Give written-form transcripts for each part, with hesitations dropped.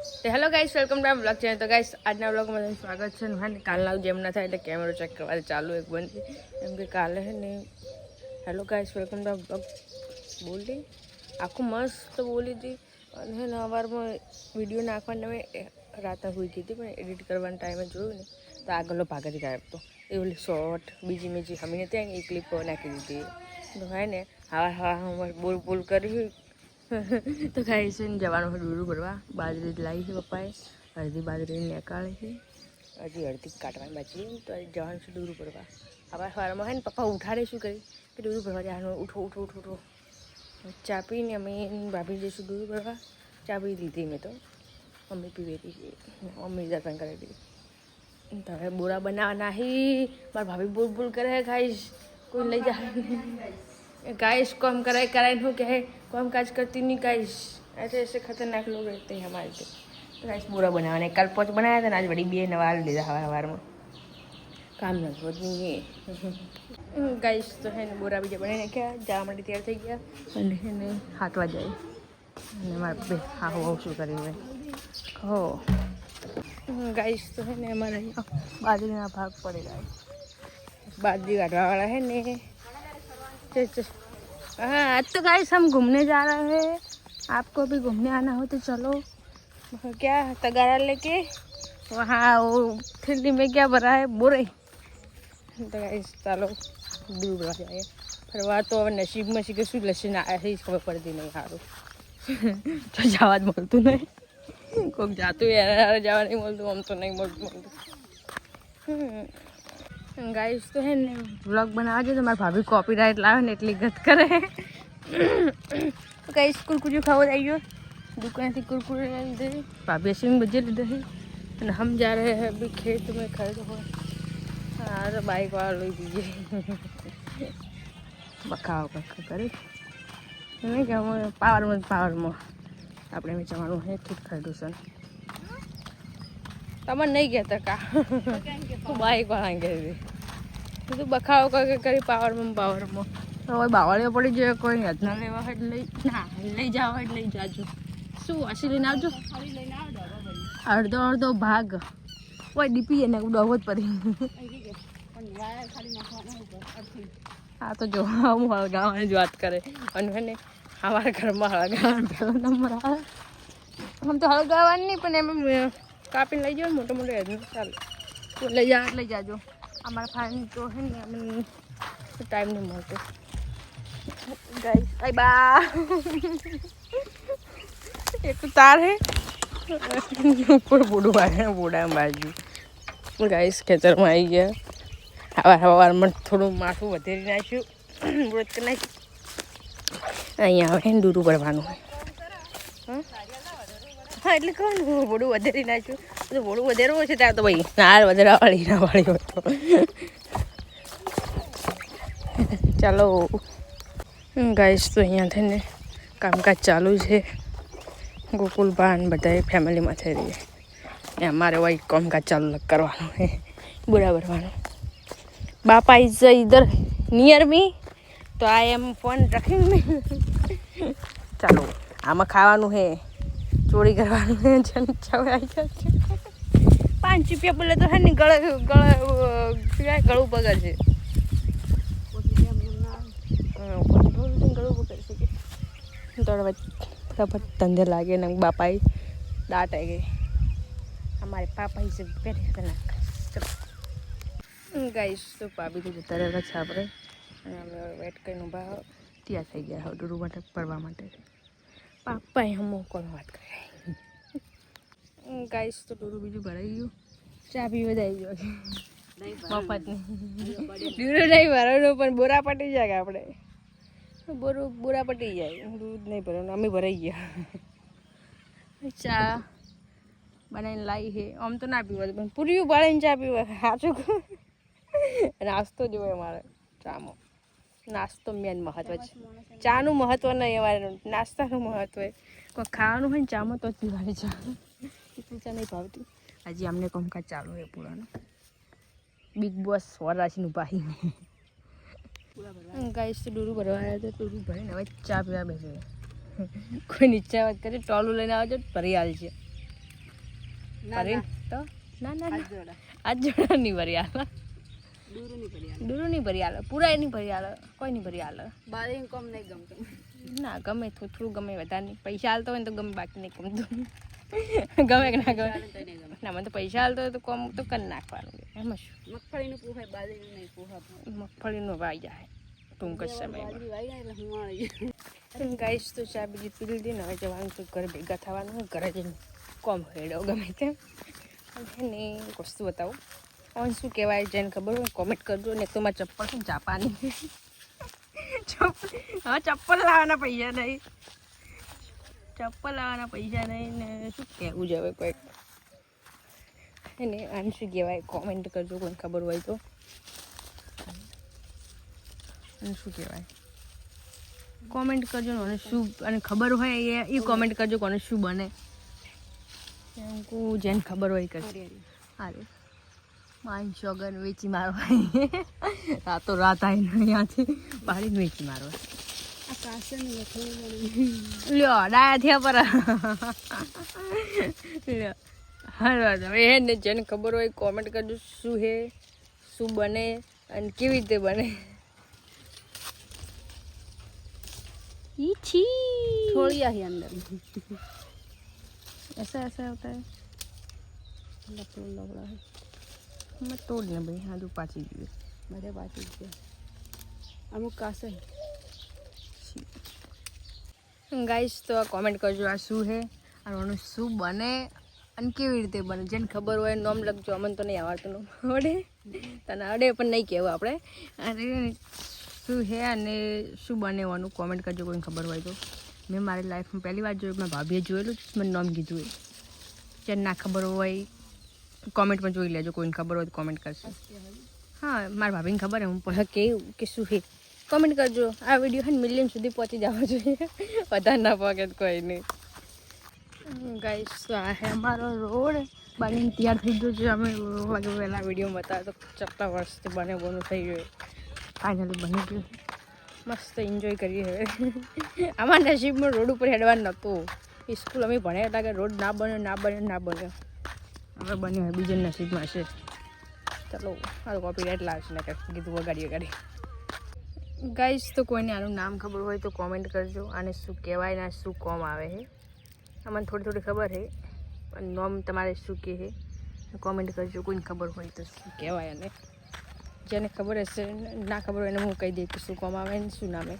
તો hello guys, welcome to blog channel. તો guys, આજના બ્લોગમાં તમારું સ્વાગત છે. ને કાલના જેમ ના થાય એટલે કેમેરો ચેક કરવા ચાલુ એક બંધ એમ કે કાલે હે ને hello guys, welcome to blog બોલી આખું મસ્ત બોલી હતી. અને હે ને સવારમાં વિડીયો નાખવાને મેં રાતે હોઈ ગઈ હતી, પણ એડિટ કરવાના ટાઈમે જોયું ને તો આગળનો ભાગ જ ગાયબ હતો. એ ઓલી શોર્ટ બીજી મેં જે હમીને ત્યાં એ ક્લિપ નાખી દીધી. તો હે ને હા બોલ બોલ કરી તો ખાઈ છે ને જવાનું હોય ડૂરું ભરવા. બાજરી લાવી છે પપ્પાએ, અડધી બાજરી નીકાળી છે, હજી અડધી કાઢવાની બાકી. તો જવાનું છે ડૂરું ભરવા. આવા સવારમાં હે ને પપ્પા ઉઠાડે શું કરી કે ડૂરું ભરવા જવાનું, ઉઠો ઉઠો ઉઠો ઉઠો. ચા પીને અમે ભાભી જઈશું ડૂરું ભરવા. ચા પી લીધી મેં તો, મમ્મી પીવી હતી, મમ્મી દર્શન કરી હતી. તો હવે બોરા બનાવવાના હી. મારા ભાભી બોલ બોલ કરે ખાઈશ કોઈ લઈ જાય गाइस काम कराए हो क्या है, काम काज करती नहीं गाइस, ऐसे ऐसे खतरनाक लोग रहते हैं हमारे पे. तो गाइस बुरा बनाने कल पोच बनाया था ना, आज बड़ी बे नवाल दे हवा हवार में काम न होती गाइस. तो है बोरा बीजा बनाने क्या जवा માટે તૈયાર થઈ ગયા અને એને હાથવા જાય અને મારા બે હા હો શું કરી હોય હો ગાइस. તો है ને અમારા અહીંયા બાજરીના ભાગ પડેલા, बाजरी काटवावाला है ने. हाँ आज तो गाइस हम घूमने जा रहे हैं, आपको भी घूमने आना हो तो चलो. क्या तगारा लेके वहाँ वो ठंडी में क्या भरा है बोरे. तो गाइस चलो दूर भरवा जाए फरवा. तो હવે નસીબમાં છે કે શું લસીને આવ્યા છે ખબર પડતી નહીં. સારું તો જવા જ મળતું નહીં, કોઈક જાતું યાર જવા નહીં મળતું, આમ તો નહીં મળતું. गाइस तो है ने व्लॉग बनावा जो तो मारी भाभी कॉपीराइट लावे ने એટલી गत करे. तो गाइस कुरकुरे खावा जाइयो, दुकान से कुरकुरे ले दे. भाभी ऐसे में बजे ले है और हम जा रहे हैं अभी खेत में खड़े हो. अरे बाइक वाला ले दीजिए बखाव करे नहीं क्या पावर में આપણે મેં જવાનું હે ઠીક ખડું છે. તમને નહીં કહેતા કા બાઈક વાળા કહે તું બખાવો કરી પાવરમાં હવે બાવળીઓ પડી જાય, કોઈ હદના લેવા હોય લઈ ના લઈ જાવ હોય લઈ જાજો. શું વાસી લઈને આવજો, અડધો અડધો ભાગ કોઈ ડીપી એને ડોવો જ પડી. હા તો જો હું હળગાવાની જ વાત કરે અને એને અમારા ઘરમાં હળગાવાનો પહેલો નંબર આવે. આમ તો હળગાવાની નહીં પણ એમ કાપીને લઈ જાઓ મોટો મોટો હેડ ચાલે લઈ જાજો. અમારા ફાઈન તો હે ને અમને ટાઈમ નહીં મળતો ગાઈસ. બાય બા એક તો તાર હે ઉપર બોડું આવે બોડા બાજુ. ગાઈસ ખેતરમાં આવી ગયા. હવારમાં થોડું માથું વધેરી નાખ્યું, વ્રત કરી નાખ્યું. અહીંયા આવે ને ડૂરું ભરવાનું હોય. હા એટલે કહું ને બોડું વધેરી નાખ્યું. તો બોડું વધેરવું છે ત્યાં તો ભાઈ નાર વધેરાવાળી ના વાળી હોય તો ચાલો ગાઈસ. તો અહીંયા થઈને કામકાજ ચાલુ છે. ગોકુલ ભાન બધા ફેમિલીમાં થઈ રહી છે. અમારે વही કામકાજ ચાલુ કરવાનું છે, બોરા ભરવાનું. બાપા ઇઝ ઇધર નિયર મી તો આઈ એમ ફોન રખી મે. ચાલો આમાં ખાવાનું છે, ચોરી કરવાનું છે. આવી જાય 5 રૂપિયા બોલે તો હે ને ગળું બગડ છે. गड़ू धंधे लागे ना बापा ही डांट है गई. हमारे पापा ही से पेट खतरनाक. गाइस तो भाभी तो जता रहेगा छापरे वेट કરીને ઊભા ત્યાં થઈ ગયા ડૂરું માટે પડવા માટે. પાપા હમ કોણ વાત કરે. ગાઈસ તો ડૂરું બીજું ભરાઈ ગયું, ચા પીવા આવી ગયો મફત ડૂરું નહીં ભરવાનું પણ બોરા પટી જાય કે આપણે બોરા પટી જાય. દૂધ નહીં ભરવાનું, અમે ભરાઈ ગયા. ચા બનાવીને લાવી છે. આમ તો ના પીવા પણ પૂરીયું બાળીને ચા પીવા સાચું. નાસ્તો જોવે અમારે ચામાં. નાસ્તો મેન મહત્વ છે, ચાનું મહત્વ નહીં અમારે, નાસ્તાનું મહત્વ. કોઈ ખાવાનું હોય ને ચામાં તો જ પીવાની ચા. એટલી ચા નહીં ભાવતી. હજી અમને કામકાજ ચાલુ હોય પૂરાનું. બિગ બોસ વરાસીનું પાહીને ગાઈસ તો ડૂરું ભરવા આવ્યા તો ડૂરું ભરીને હવે ચા પીવા બેસે. કોઈ નીચે વાત કરી ટોલું લઈને આવજો ભરી આવી છે. ભરી તો ના ના આજ જોડા નહીં ભરી આલે દૂરું નહીં ભરી આલે પૂરા નહીં ભરી આલે કોઈ નહીં ભરી આલે બારી કમ નહીં ગમતું ના ગમે થોડું ગમે વધારે નહીં પૈસા હાલતો હોય ને તો ગમે બાકી નહીં ગમતું ગમે કે ના ગમે ના મને તો પૈસા હાલતો હોય તો કોમ તો કરી નાખવાનું એમાં શું મગફળીનું પૂછાય બાજરીનું નહીં પૂછાતું મગફળીનું વાઈ જાય ટૂંક જ સમયમાં ગાઈશ તો ચા બીજી પી લીધી ને હવે જવાનું તો ઘરે ભેગા થવાનું ઘરે જઈને કોમ હેડો ગમે તેમ ને એક વસ્તુ બતાવું ઓન શું કહેવાય જેને ખબર હોય કોમેન્ટ કરજો ને એક તો મારા ચપ્પલ છે જાપાની હવે ચપ્પલ લાવવાના પૈસા નહીં ને શું કહેવું છે હવે કોઈક એને આને શું કહેવાય કોમેન્ટ કરજો કોઈને ખબર હોય તો અને શું કહેવાય કોમેન્ટ કરજો ને અને શું અને ખબર હોય એ કોમેન્ટ કરજો કોને શું બને એમ કહું જેને ખબર હોય કરશે અરે માઇન્ડ શોગન વેચી મારવા રાતો રાત આવીને અહીંયાથી પાડીને વેચી મારવા લ્યો ડાયા થયા પર લ્યો હા હવે ને જેને ખબર હોય કોમેન્ટ કરજો શું હે શું બને અને કેવી રીતે બને छोड़िया ही अंदर ऐसा होता है लपड़ा है मैं तोड़ देना भाई हाँ तो पाची गई मेरे पाची गई अमुक कासे गाइस तो कमेंट करजो आ શું હે અને શું બને અને કેવી રીતે બને જેને ખબર હોય નામ લખજો અમને તો નહીં આવડતું નામ અડે તને અડે પણ નહીં કહેવું આપણે અને શું હે અને શું બનેવાનું કોમેન્ટ કરજો કોઈને ખબર હોય તો મેં મારી લાઈફમાં પહેલી વાર જોયું મારી ભાભીએ જોયેલું મને નામ કીધું એ જેને ના ખબર હોય કોમેન્ટમાં જોઈ લેજો કોઈને ખબર હોય તો કોમેન્ટ કરશે હા મારી ભાભીને ખબર હે હું પણ કેવું કે શું હે કોમેન્ટ કરજો આ વિડીયો હે મિલિયન સુધી પહોંચી જવો જોઈએ વધારે ના પગે કોઈ નહીં ગાઈસ તો આ હે અમારો રોડ બનીને તૈયાર થઈ ગયો છે અમે વાગે પહેલાં વિડીયો બતાવ્યો તો કેટલા વર્ષથી બને બોનું થઈ ગયું ફાઇનલી બની ગયું મસ્ત એન્જોય કરીએ હવે અમારા નસીબમાં રોડ ઉપર હેડવાનું નહોતું સ્કૂલ અમે ભણ્યા હતા કે રોડ ના બન્યો હવે બન્યો હોય બીજા નસીબમાં છે ચાલો મારું કોપીરાઇટ લાવશે ને કીધું વગાડી ગાઈસ તો કોઈને આનું નામ ખબર હોય તો કોમેન્ટ કરજો આને શું કહેવાય ને શું કોમ આવે છે અમને થોડી ખબર છે પણ નામ તમારે શું કહે છે કોમેન્ટ કરજો કોઈને ખબર હોય તો શું કહેવાય અને જેને ખબર હશે ના ખબર હોય એને હું કહી દઈશ કે શું કોમ આવે ને શું નામે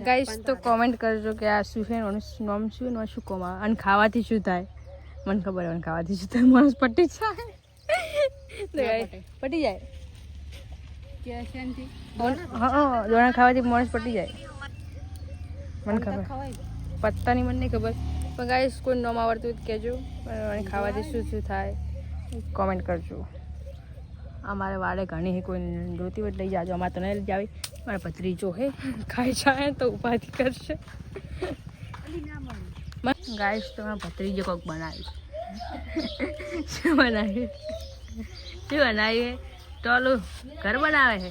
ગાઈસ તો કોમેન્ટ કરજો કે આ શું છે એનું નામ શું ને શું કોમ આવે અને ખાવાથી શું થાય મને ખબર હોય ખાવાથી શું થાય માણસ પટી જાય પટી જાય હા દોણા ખાવાથી માણસ પટી જાય મને ખબર પત્તાની મને નહીં ખબર પણ ગાઈસ કોઈ નામ આવડતું હોય કહેજો અને ખાવાથી શું થાય કોમેન્ટ કરજો અમારે વાડે ઘણી હે કોઈ જોતી હોય લઈ જાજો અમારે તો નહીં લઈ જાવી મારા ભત્રીજો હે ખાઈ જાય તો ઉપાધિ કરશે ગાઈસ તો મારા ભત્રીજો કોઈક બનાવી શું બનાવ્યું ટોલું ઘર બનાવે છે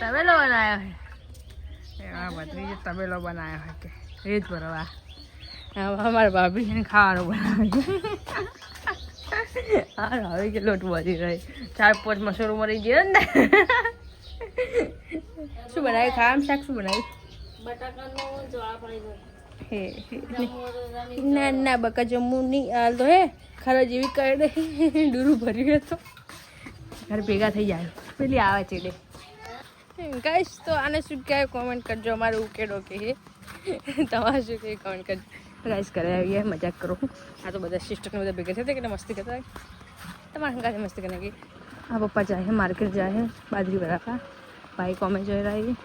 તબેલો બનાવ્યો છે એમાં ભત્રીજો તબેલો બનાવ્યો હોય કે રીત ભરવા અમારા ભાભી ખાવાનું બનાવે હા હવે કે લોટ વધી રહી 4-5 મસૂરો મરી ગયો ને શું બનાવ્યું ખાવાનું શાક શું બનાવ્યું ના બકા જમવું નહીં હાલ તો હે ખરો જેવી કરી દે ડૂરું ભર્યું તો ઘર ભેગા થઈ જાય પેલી આવે છે ડે ગાઈસ તો આને શું કહેવાય કોમેન્ટ કરજો અમારે ઉકેડો કે તમારે શું કહે કોમેન્ટ કરજો ગાઈસ કરે આવીએ મજાક કરો આ તો બધા સિસ્ટરને બધા ભેગા થયા કે મસ્તી કરતા તમારા હંગાથી મસ્તી કરીને ગઈ આ પપ્પા જાય માર્કેટ જાય બાજરી ભરાવા ભાઈ કોમે જઈ રહી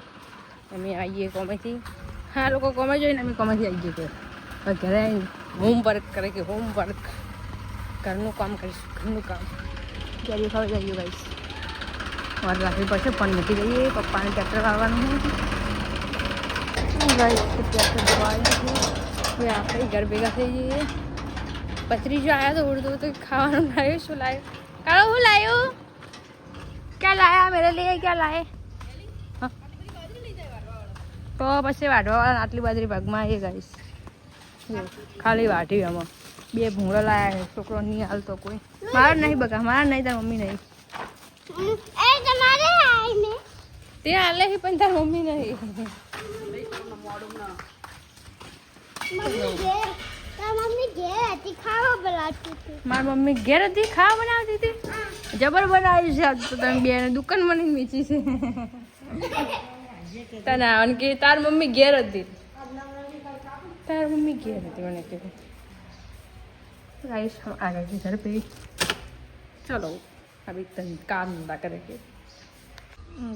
અમે આવીએ કોમેથી હા લોકો કોમે જોઈને અમે કોમેથી આવી જઈએ હવે ઘરે હોમવર્ક કરે કે હોમવર્ક ઘરનું કામ કરીશું ઘરનું કામ ક્યારે ખાવા જઈએ ગાઈસ વાર રાખવી પડશે ફોન મૂકી દઈએ પપ્પાને ટ્રેક્ટર વાળવાનું ગાઈસ ટ્રેક્ટર દબાવ્યું હવે આપણે ઘર ભેગા થઈ જઈએ પથરીજો આવ્યા તો ઉડતું તો ખાવાનું લાવ્યું શું લાવ્યું કાળો હું લાવ્યું ક્યાં લાયા મેરે लिए ક્યાં લાયે તો પછી વાઢવાવાળા આટલી બાજરી ભાગમાં એ ગાઈશ ખાલી વાટી આમાં 2 ભૂંગળા લાયા છે છોકરો નહીં હાલતો કોઈ મારા નહીં બકા મારા નહીં તાર મમ્મી નહીં તે હાલે છે પણ તાર મમ્મી નહીં મારી મમ્મી ઘેર હતી ખાવા બનાવતી હતી જબર બનાવી છે આજ તો તમે બે દુકાન મને વેચી છે તને કે તાર મમ્મી ઘેર હતી તાર મમ્મી ઘેર હતી મને કીધું ગાઈસ हम आ गए हैं घर पे चलो अभी काम धंधा करे के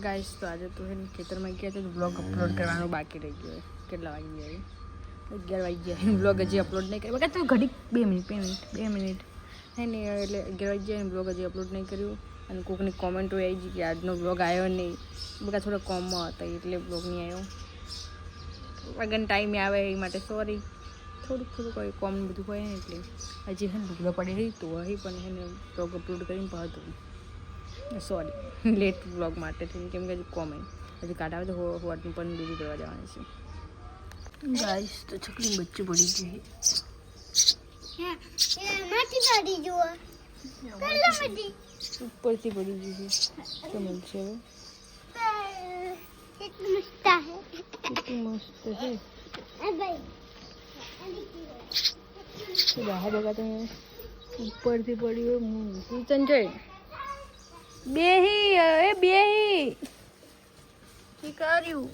गाइस तो आज तो है खेतर में गया तो ब्लॉग अपलोड करवानो बाकी रह गयो કેટલા વાગી ગયા 11 વાગી ગયા બ્લોગ હજી અપલોડ નહીં કર્યો બકા તું ઘડી 2 મિનિટ નહીં એટલે 11 વાગી ગયા બ્લોગ હજી અપલોડ નહીં કર્યું અને કોકની કોમેન્ટો આવી ગઈ કે આજનો બ્લોગ આવ્યો નહીં બકા થોડા કોમમાં હતા એટલે બ્લોગ નહીં આવ્યો અગર ટાઈમે આવે એ માટે સોરી થોડું કોઈ કોમ બધું હોય ને એટલે હજી હે લુગડા પડી રહી તો અહીં પણ એને બ્લોગ અપલોડ કરીને પાડતું સોરી લેટ બ્લોગ માટે થઈને કેમ કે હજી કોમ હજી કાઢ આવે તો હોટનું પણ બીજું કરવા જવાનું છે ગાઈસ તો છોકરી બચ્ચું પડી ગયું ઉપરથી પડી ગયું છે કેમ છે કેટલું મસ્ત છે બહાર બગા તો ઉપરથી પડ્યું પૂછન છે બેહી એ બેહી શું કર્યું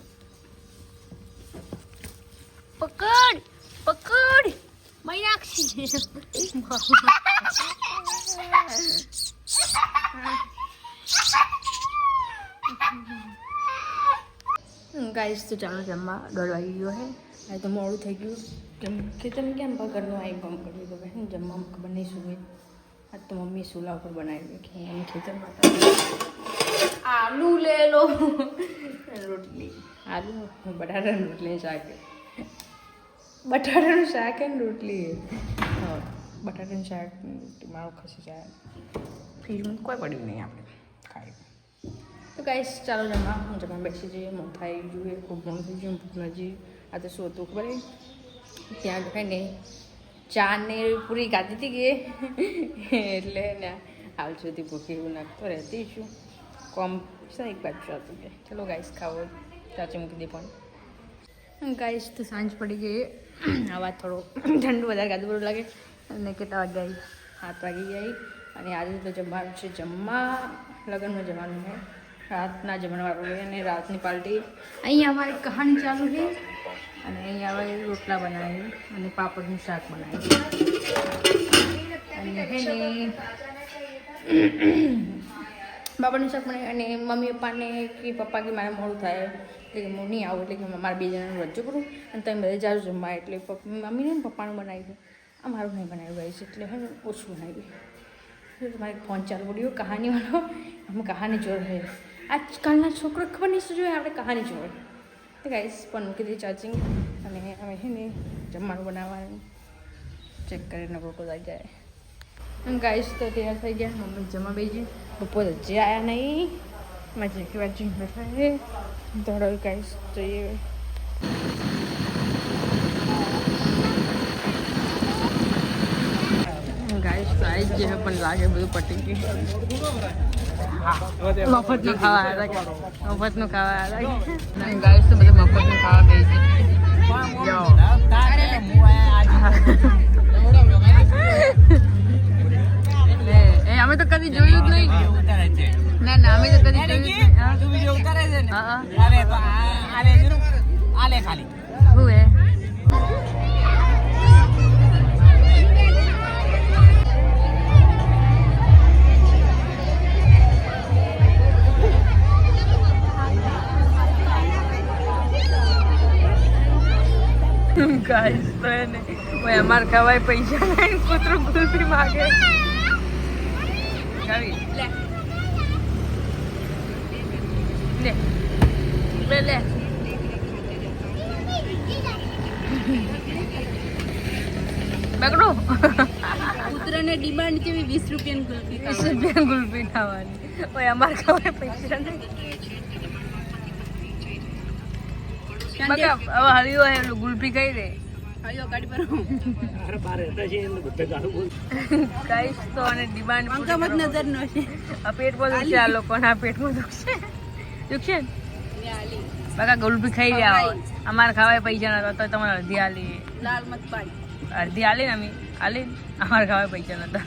પકડ પકડ મૈનાક્ષી ગાઈસ તો ચાલો જમવા 1:30 વાગી ગયો હે આ તો મોડું થઈ ગયું કેમ ખેતરમાં કેમ ઘરનું આવી કામ કર્યું તો બહેન જમવામાં ખબર નહીં શું હોય આજ તો મમ્મી ચૂલા ઉપર બનાવી કે અમે ખેતરમાં આલુ લે લો રોટલી આલુ બટાટાની રોટલી શાક બટાટાનું શાક અને રોટલી હા બટાટાનું શાક રોટલી મારું ખસી જાય ફ્રીજમાં કોઈ પડ્યું નહીં આપણે ખાઈ તો ગાઈસ ચાલો જમવા બેસી જઈએ મોથાઈ જોઈએ ખૂબ ઘણું થઈ ગયું ભૂખ નજી આ તો શું હતું ખબર ત્યાં દેખાય ને ચા ને પૂરી ખાધી હતી કે એટલે ને હાલ સુધી ભૂખી એવું નાખતો રહેતી છું કોમ એક બાજુ હતું કે ચલો ગાઈસ ખાવો ચાચી મૂકી દે પણ ગાઈસ તો સાંજ પડી ગઈ આવા થોડો ઠંડુ વધારે ખાધું બરું લાગે અને કેટલા વાગ્યા 7 વાગી ગઈ અને આજે તો જમવાનું છે જમવા લગ્નમાં જવાનું છે રાતના જમણવાળું હોય અને રાતની પાર્ટી અહીંયા અમારી કહાની ચાલુ છે અને અહીંયા હવે રોટલા બનાવી અને પાપડનું શાક બનાવી અને પાપડનું શાક બનાવી અને મમ્મી પપ્પાને કે પપ્પા કે મારે મોડું થાય એટલે હું નહીં આવું એટલે કે મારા 2 જણાનું રજૂ કરું અને તમે બધા જાઓ જમવા એટલે મમ્મીને પપ્પાનું બનાવ્યું અમારું નહીં બનાવ્યું ગાઈસ એટલે હે ઓછું બનાવ્યું તમારે ફોન ચાલુ પડ્યો કહાનીવાળો અમે કહાની જોર છે આજકાલના છોકરો ખબર નહીં શું જોઈએ આપણે કહાની જોર તો ગાઈસ પણ મૂકી દઈએ ચાર્જિંગ અને અમે છે ને જમવાનું બનાવવાનું ચેક કરીને ફોટો આવી જાય ગાઈસ તો તૈયાર થઈ ગયા મમ્મી જમવા બેસી બપોર હજી આવ્યા નહીં મારી જેખી બાજુ બેઠા છે દોડો ગાઈસ જઈએ ગાઈસ તો આવી જ છે પણ લાગે બધું પટી ગયું મફતનું ખાવા આવ્યા મફતનું ખાવા આવ્યા ગાઈસ તો બધું મફતનું ખાવા બેસી એ અમે તો કદી જોયું જ નહીં ના ના અમે તો કદી જોયું જ નહીં હા ખાલી શું હે ગાઈસ તો એને ઓય અમાર ખવાય પૈસા નહીં કૂતરું ગુલ્ફી માગે ગાવી લે લે બગડો કૂતરાને ડિમાન્ડ કેવી 20 રૂપિયાની ગુલ્ફી 20 રૂપિયાની ગુલ્ફી ખાવાની ઓય અમાર ખવાય પૈસા નહીં બકા હવે હળ્યો હે ગુલ્ફી કઈ રે આયો ગાડી પર અરે બાર હતા છે એટલે બધા ગાળું બોલ ગાઈસ તો અને ડિમાન્ડ અંકા મત નજર નો છે આ પેટમાં દુખશે આ લોકોને આ પેટમાં દુખશે દુખશે ને ને આલી બકા ગુલફી ખાઈ જાઓ અમારે ખાવાય પૈસા નતા તો તમારે અડધી આલી લાલ મત પાડી અડધી આલી ને અમે આલી અમારે ખાવાય પૈસા નતા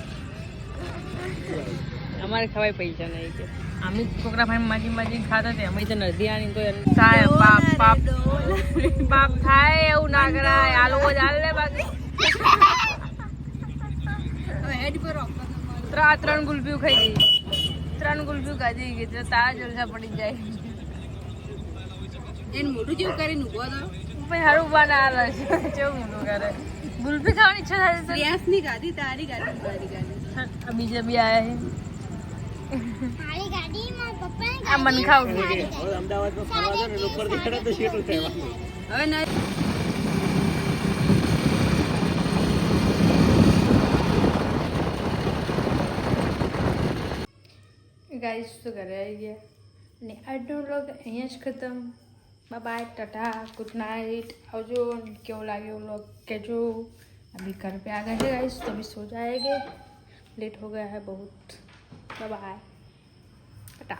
અમારે ખવાય પૈસા નહીં કે અમે છોકરા ભાઈ માજી ખાતા તે અમે તો અડધી આની તો થાય પાપ થાય એવું ના કરાય આ લોકો ચાલે ને બાકી હેડ પર ત્રણ ગુલફીઓ ખાઈ ગઈ ત્રણ ગુલફીઓ ખાધી ગઈ તો તારા જલસા પડી જાય એને મોઢું જેવું કરીને ઉભો તો ભાઈ હારું બાના હાલે છે કેવું મોટું કરે ગુલફી ખાવાની ઈચ્છા થાય છે પ્યાસ ની ગાડી તારી ગાડી મારી ગાડી બીજા બી આયા મારી ગાડીમાં પપ્પાની છે આ મન ખાવ હવે અમદાવાદમાં ફરવા જાય ને ઉપર દેખાડે તો શેટું થવાનું હવે ના ગાઈસ તો ઘરે આવી ગયા અને આજનો વ્લોગ અહીંયા જ ખતમ બાય ટાટા ગુડ નાઇટ આવજો કેવો લાગ્યો व्लॉग कहो अभी घर पे आ गए हैं गाइस तो अभी सो जाएंगे लेट हो गया है बहुत बाय टाटा।